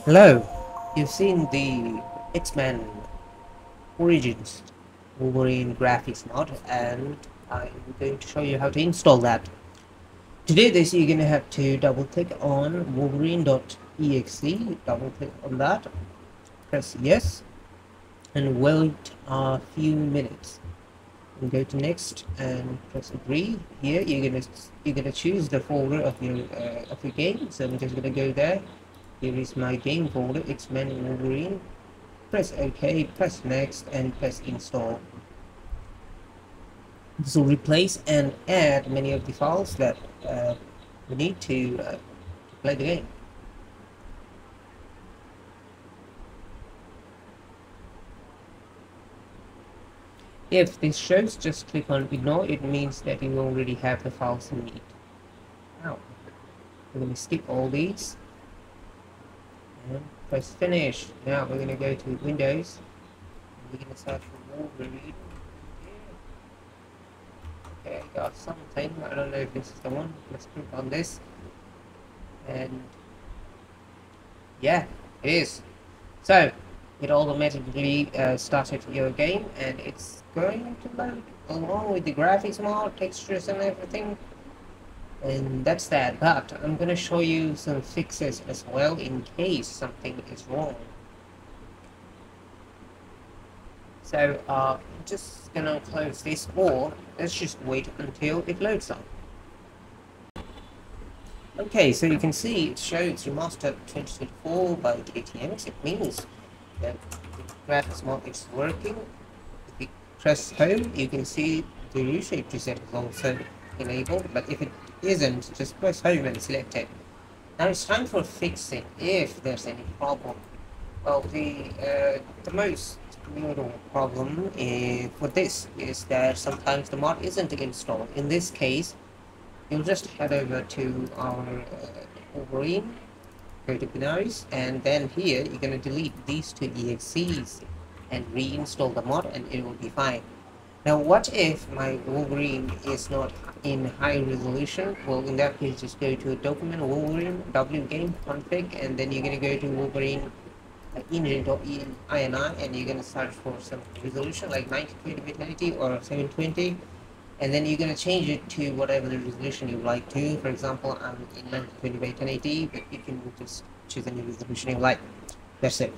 Hello, you've seen the X-Men Origins Wolverine graphics mod, and I'm going to show you how to install that. To do this, you're going to have to double click on wolverine.exe, double click on that, press yes, and wait a few minutes. And go to next and press agree. Here you're gonna choose the folder of your game. So I'm just gonna go there. Here is my game folder, X-Men Wolverine. Press OK, press next, and press install. This will replace and add many of the files that we need to play the game. If this shows, just click on ignore. It means that you already have the files you need. Now, we're going to skip all these and press finish. Now we're going to go to Windows. We're going to search for Wolverine. Okay, I got something. I don't know if this is the one. Let's click on this. And yeah, it is. So it automatically started your game, and it's going to load along with the graphics mod, textures and everything. And that's that, but I'm gonna show you some fixes as well in case something is wrong. So I'm just gonna close this, or let's just wait until it loads up. Okay, so you can see it shows Remastered 2024 by KTMX. It means that the graphics mod is working. If we press home, you can see the reshade preset is also enabled, but if it isn't, just press home and select it. Now it's time for fixing if there's any problem. Well, the most notable problem for this is that sometimes the mod isn't installed. In this case, you'll just head over to our Wolverine, go to binaries, and then here you're going to delete these two exes and reinstall the mod, and it will be fine. Now what if my Wolverine is not in high resolution? Well, in that case, just go to document Wolverine wgame config, and then you're going to go to Wolverine engine.ini, and you're going to search for some resolution like 1920 by 1080 or 720, and then you're going to change it to whatever the resolution you like to. For example, I'm in 1920 by 1080, but you can just choose any resolution you like. That's it.